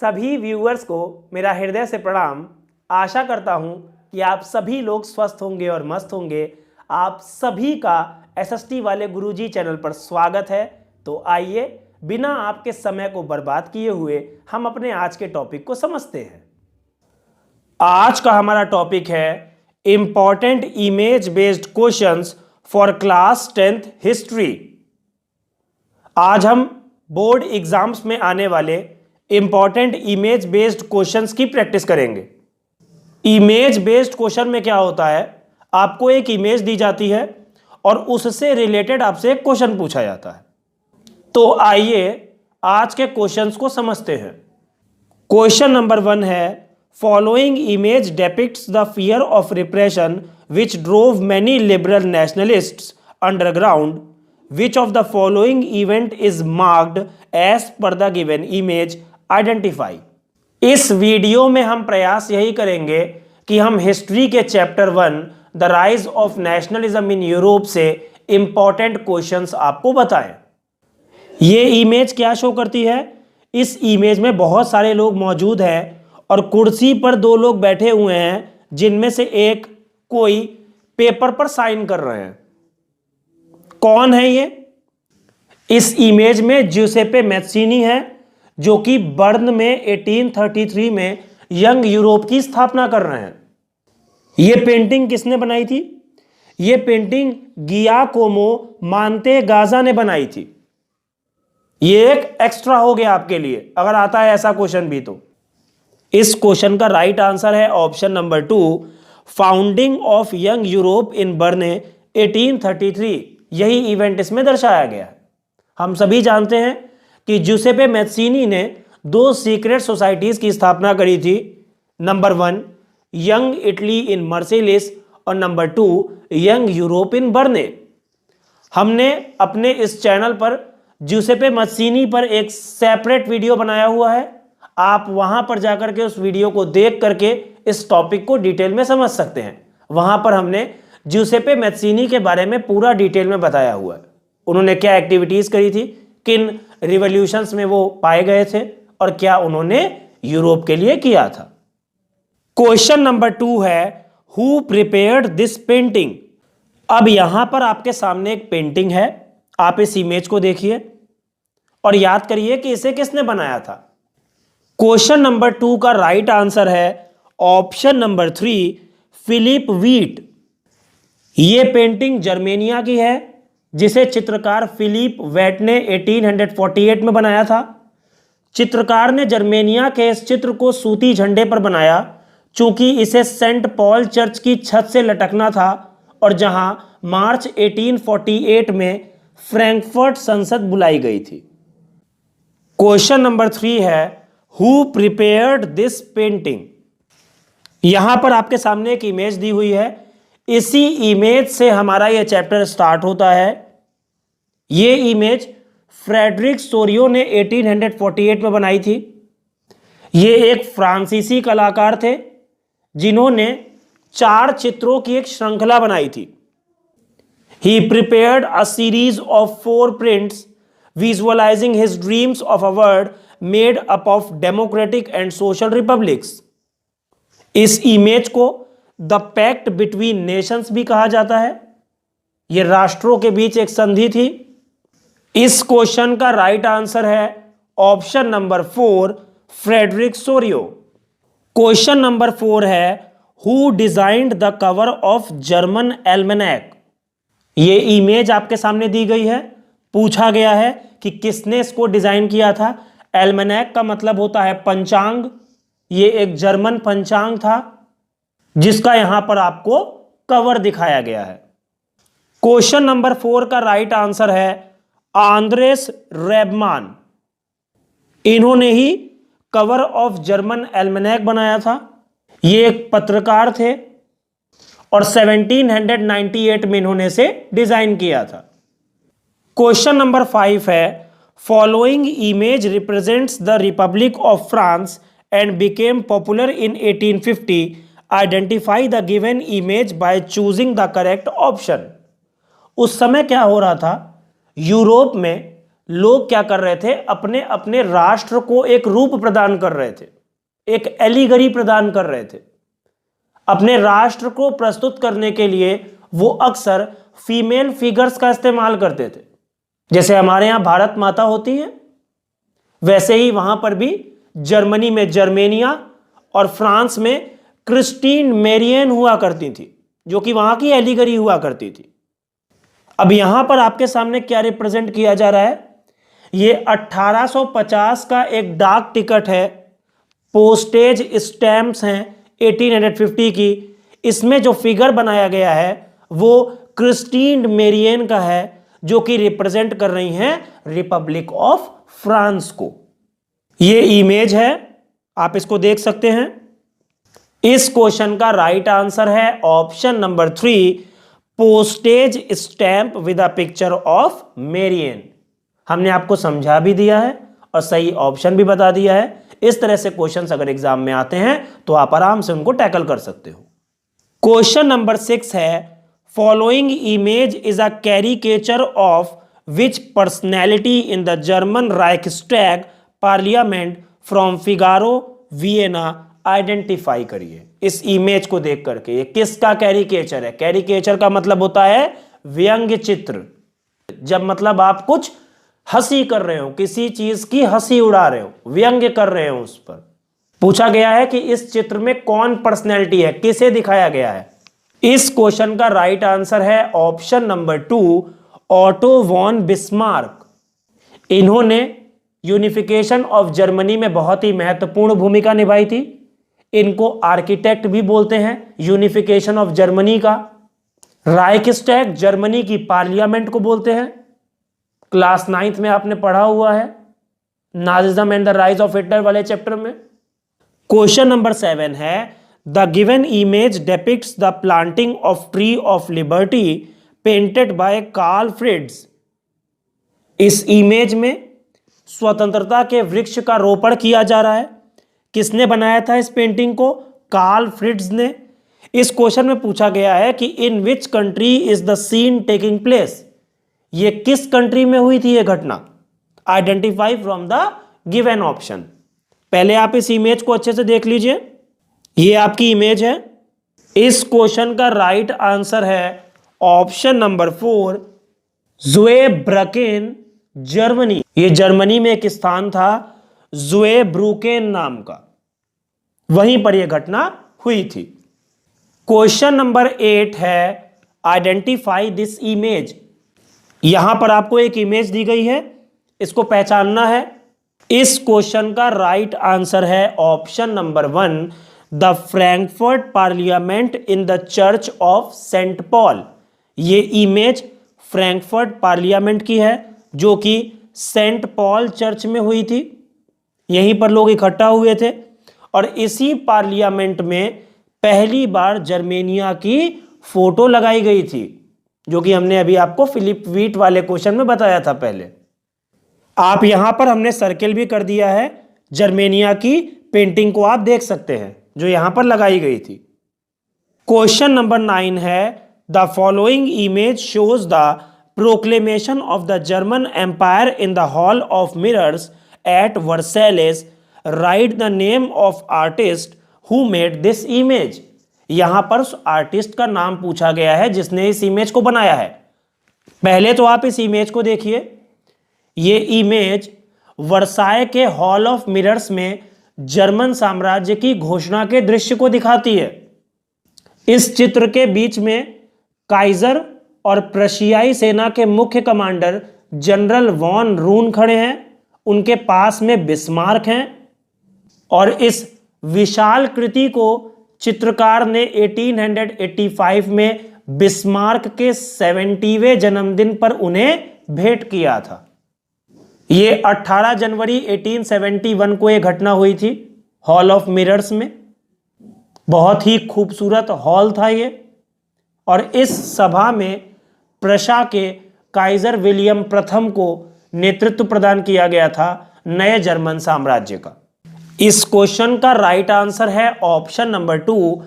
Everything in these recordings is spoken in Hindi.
सभी व्यूअर्स को मेरा हृदय से प्रणाम। आशा करता हूं कि आप सभी लोग स्वस्थ होंगे और मस्त होंगे। आप सभी का एसएसटी वाले गुरुजी चैनल पर स्वागत है। तो आइए बिना आपके समय को बर्बाद किए हुए हम अपने आज के टॉपिक को समझते हैं। आज का हमारा टॉपिक है important image based questions for class 10th history. आज हम बोर्ड एग्जाम्स में आने वाले इंपॉर्टेंट इमेज बेस्ड क्वेश्चंस की प्रैक्टिस करेंगे। इमेज बेस्ड क्वेश्चन में क्या होता है, आपको एक इमेज दी जाती है और उससे रिलेटेड आपसे एक क्वेश्चन पूछा जाता है। तो आइए आज के क्वेश्चंस को समझते हैं। क्वेश्चन नंबर 1 है, following image depicts the fear of repression which drove many liberal nationalists underground. Which of the following event is marked as per the given image, identify. इस वीडियो में हम प्रयास यही करेंगे कि हम हिस्ट्री के chapter 1 the rise of nationalism in Europe से इंपॉर्टेंट क्वेश्चंस आपको बताएं। ये इमेज क्या शो करती है? इस इमेज में बहुत सारे लोग मौजूद हैं और कुर्सी पर 2 लोग बैठे हुए हैं, जिनमें से एक कोई पेपर पर साइन कर रहे हैं। कौन है ये? इस इमेज में ज्यूसेप्पे मैत्सिनी है, जो कि बर्न में 1833 में यंग यूरोप की स्थापना कर रहे हैं। यह पेंटिंग किसने बनाई थी? यह पेंटिंग गियाकोमो मोंतेगाजा ने बनाई थी। यह एक एक्स्ट्रा हो गया आपके लिए, अगर आता है ऐसा क्वेश्चन भी। तो इस क्वेश्चन का राइट आंसर है option number 2, founding of young Europe in burn 1833। यही इवेंट इसमें दर्शाया गया है। हम सभी जानते हैं कि ज्यूसेप्पे मैत्सिनी ने 2 सीक्रेट सोसाइटीज की स्थापना करी थी। Number 1 young Italy in Marseilles और number 2 young Europe in Berne. हमने अपने इस चैनल पर ज्यूसेप्पे मैत्सिनी पर एक सेपरेट वीडियो बनाया हुआ है। आप वहां पर जाकर के उस वीडियो को देख करके इस टॉपिक को डिटेल में समझ सकते हैं। वहां पर हमने ज्यूसेप्पे मैत्सिनी के बारे में पूरा डिटेल में बताया हुआ है। उन्होंने क्या एक्टिविटीज करी थी, किन रिवॉल्यूशंस में वो पाए गए थे और क्या उन्होंने यूरोप के लिए किया था। क्वेश्चन नंबर 2 है, हु प्रिपेयर्ड दिस पेंटिंग। अब यहां पर आपके सामने एक पेंटिंग है। आप इस इमेज को देखिए और याद करिए कि इसे किसने बनाया था। क्वेश्चन नंबर 2 का राइट आंसर है ऑप्शन नंबर 3, फिलिप वीट। यह पेंटिंग जर्मेनिया की है, जिसे चित्रकार फिलिप वेट ने 1848 में बनाया था। चित्रकार ने जर्मेनिया के इस चित्र को सूती झंडे पर बनाया, चूंकि इसे सेंट पॉल चर्च की छत से लटकना था और जहां मार्च 1848 में फ्रैंकफर्ट संसद बुलाई गई थी। क्वेश्चन नंबर 3 है, हु प्रिपेयर्ड दिस पेंटिंग। यहां पर आपके सामने एक इमेज दी हुई है। इसी इमेज से हमारा यह चैप्टर स्टार्ट होता है। यह इमेज फ्रेडरिक सोरियो ने 1848 में बनाई थी। यह एक फ्रांसीसी कलाकार थे, जिन्होंने 4 चित्रों की एक श्रृंखला बनाई थी। He prepared a series of 4 prints visualizing his dreams of a world made up of democratic and social republics. इस इमेज को द पैक्ट बिटवीन नेशंस भी कहा जाता है। यह राष्ट्रों के बीच एक संधि थी। इस क्वेश्चन का राइट आंसर है option number 4, Frederic Sorrieu. Question number 4 है, who designed the cover of German almanac. यह इमेज आपके सामने दी गई है। पूछा गया है कि किसने इसको डिजाइन किया था। एल्मेनैक का मतलब होता है पंचांग। यह एक जर्मन पंचांग था, जिसका यहां पर आपको कवर दिखाया गया है। क्वेश्चन नंबर 4 का राइट आंसर है आंद्रेस रेबमान। इन्होंने ही कवर ऑफ जर्मन एल्मेनैक बनाया था। ये एक पत्रकार थे और 1798 में इन्होंने इसे डिजाइन किया था। क्वेश्चन नंबर 5 है, following image represents the Republic of France and became popular in 1850। Identify the given image by choosing the correct option. उस समय क्या हो रहा था, यूरोप में लोग क्या कर रहे थे, अपने अपने राष्ट्र को एक रूप प्रदान कर रहे थे, एक एलिगरी प्रदान कर रहे थे। अपने राष्ट्र को प्रस्तुत करने के लिए वो अक्सर फीमेल फिगर्स का इस्तेमाल करते थे। जैसे हमारे यहां भारत माता होती है, वैसे ही वहां पर भी जर्मनी में जर्मेनिया और फ्रांस में क्रिस्टीन मेरियन हुआ करती थी, जो कि वहां की एलिगरी हुआ करती थी। अब यहां पर आपके सामने क्या रिप्रेजेंट किया जा रहा है, ये 1850 का एक डाक टिकट है, पोस्टेज स्टैम्प्स हैं 1850 की। इसमें जो फिगर बनाया गया है वो क्रिस्टीन मेरियन का है, जो कि रिप्रेजेंट कर रही हैं रिपब्लिक ऑफ फ्रांस को। ये इमेज है, आप इसको देख सकते हैं। इस क्वेश्चन का राइट आंसर है option number 3, postage stamp with a picture of Marianne. हमने आपको समझा भी दिया है और सही ऑप्शन भी बता दिया है। इस तरह से क्वेश्चंस अगर एग्जाम में आते हैं तो आप आराम से उनको टैकल कर सकते हो। क्वेश्चन नंबर 6 है, following image is a caricature of which personality in the German Reichstag parliament from Figaro Vienna, identify करिए। इस इमेज को देख करके ये किसका कैरिकेचर है। कैरिकेचर का मतलब होता है व्यंग्य चित्र। जब मतलब आप कुछ हंसी कर रहे हो, किसी चीज की हंसी उड़ा रहे हो, व्यंग्य कर रहे हो उस पर। पूछा गया है कि इस चित्र में कौन पर्सनैलिटी है, किसे दिखाया गया है। इस क्वेश्चन का राइट आंसर है option number 2, Otto von Bismarck. इन्होंने यूनिफिकेशन ऑफ जर्मनी में बहुत ही महत्वपूर्ण भूमिका निभाई थी। इनको आर्किटेक्ट भी बोलते हैं यूनिफिकेशन ऑफ जर्मनी का। राइक्सटैग जर्मनी की पार्लियामेंट को बोलते हैं। क्लास 9th में आपने पढ़ा हुआ है Nazism and the rise of Hitler वाले चैप्टर में। क्वेश्चन नंबर 7 है, the given image depicts the planting of tree of liberty painted by Karl Fritz. इस इमेज में स्वतंत्रता के वृक्ष का रोपण किया जा रहा है। किसने बनाया था इस पेंटिंग को? कार्ल फ्रिड्स ने। इस क्वेश्चन में पूछा गया है कि in which country is the scene taking place. ये किस कंट्री में हुई थी ये घटना? Identify from the given option. पहले आप इस इमेज को अच्छे से देख लीजिए। ये आपकी इमेज है। इस क्वेश्चन का राइट आंसर है ऑप्शन नंबर 4, ज़ुएब्रकेन, जर्मनी। ये जर्मनी में एक स्थान था ज़ुएब्रुकेन नाम का, वहीं पर यह घटना हुई थी। क्वेश्चन नंबर 8 है, आइडेंटिफाई दिस इमेज। यहां पर आपको एक इमेज दी गई है, इसको पहचानना है। इस क्वेश्चन का राइट आंसर है option number 1, the Frankfurt parliament in the church of Saint Paul. ये इमेज फ्रैंकफर्ट पार्लियामेंट की है, जो कि सेंट पॉल चर्च में हुई थी। यहीं पर लोग इकट्ठा हुए थे और इसी पार्लियामेंट में पहली बार जर्मेनिया की फोटो लगाई गई थी, जो कि हमने अभी आपको फिलिप वीट वाले क्वेश्चन में बताया था पहले। आप यहां पर हमने सर्किल भी कर दिया है, जर्मेनिया की पेंटिंग को आप देख सकते हैं जो यहां पर लगाई गई थी। क्वेश्चन नंबर 9 है, the following image shows the proclamation of the German empire in the hall of mirrors at Versailles, write the name of artist who made this image. यहां पर उस आर्टिस्ट का नाम पूछा गया है जिसने इस इमेज को बनाया है। पहले तो आप इस इमेज को देखिए। ये इमेज वर्साय के हॉल ऑफ मिरर्स में जर्मन साम्राज्य की घोषणा के दृश्य को दिखाती है। इस चित्र के बीच में काइजर और प्रशियाई सेना के मुख्य कमांडर जनरल वॉन रून खड़े हैं, उनके पास में बिस्मार्क हैं और इस विशाल कृति को चित्रकार ने 1885 में बिस्मार्क के 70वें जन्मदिन पर उन्हें भेंट किया था। ये 18 जनवरी 1871 को यह घटना हुई थी हॉल ऑफ मिरर्स में। बहुत ही खूबसूरत हॉल था ये, और इस सभा में प्रशा के काइजर विलियम प्रथम को नेतृत्व प्रदान किया गया था नए जर्मन साम्राज्य का। इस क्वेश्चन का राइट आंसर है option number 2,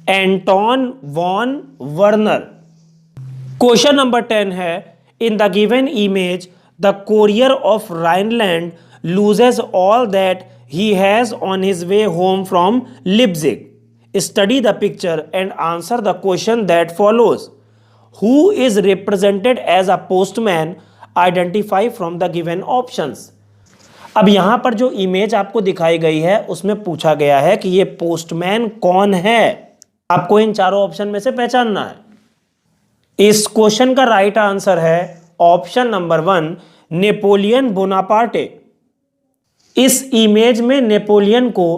Anton von Werner. Question number 10 है, in the given image the courier of Rhineland loses all that he has on his way home from Leipzig. Study the picture and answer the question that follows. Who is represented as a postman? Identify from the given options. अब यहां पर जो इमेज आपको दिखाई गई है उसमें पूछा गया है कि ये पोस्टमैन कौन है. आपको इन चारों ऑप्शन में से पहचानना है. इस क्वेश्चन का राइट आंसर है ऑप्शन नंबर 1, नेपोलियन बोनापार्टे. इस इमेज में नेपोलियन को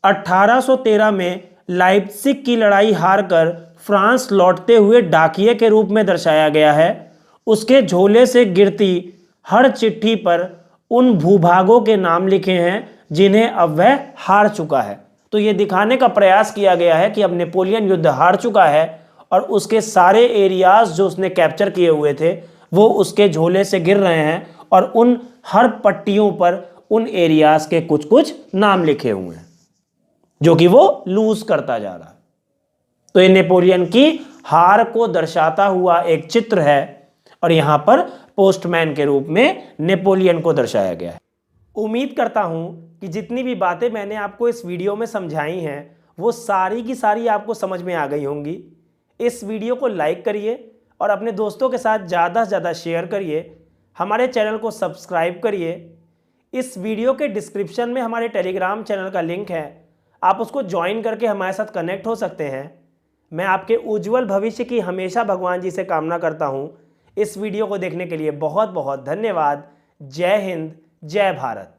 1813 में लाइप्जिग की लड़ाई हारकर फ्रांस लौटते हुए डाकिये के रूप में दर्शाया गया है. उसके झोले से गिरती हर चिट्ठी पर उन भूभागों के नाम लिखे हैं जिन्हें अब वह हार चुका है. तो यह दिखाने का प्रयास किया गया है कि अब नेपोलियन युद्ध हार चुका है और उसके सारे एरियाज जो उसने कैप्चर किए हुए थे वो उसके झोले से गिर रहे हैं और उन हर पट्टियों पर उन एरियाज के कुछ कुछ नाम लिखे हुए हैं जो कि वो लूज करता जा रहा है. तो ये नेपोलियन की हार को दर्शाता हुआ एक चित्र है और यहां पर पोस्टमैन के रूप में नेपोलियन को दर्शाया गया है. उम्मीद करता हूं कि जितनी भी बातें मैंने आपको इस वीडियो में समझाई हैं वो सारी की सारी आपको समझ में आ गई होंगी. इस वीडियो को लाइक करिए और अपने दोस्तों के साथ ज़्यादा से ज़्यादा शेयर करिए. हमारे चैनल को सब्सक्राइब करिए. इस वीडियो के डिस्क्रिप्शन में हमारे टेलीग्राम चैनल का लिंक है, आप उसको ज्वाइन करके हमारे साथ कनेक्ट हो सकते हैं. मैं आपके उज्जवल भविष्य की हमेशा भगवान जी से कामना करता हूँ. इस वीडियो को देखने के लिए बहुत बहुत धन्यवाद. जय हिंद, जय भारत.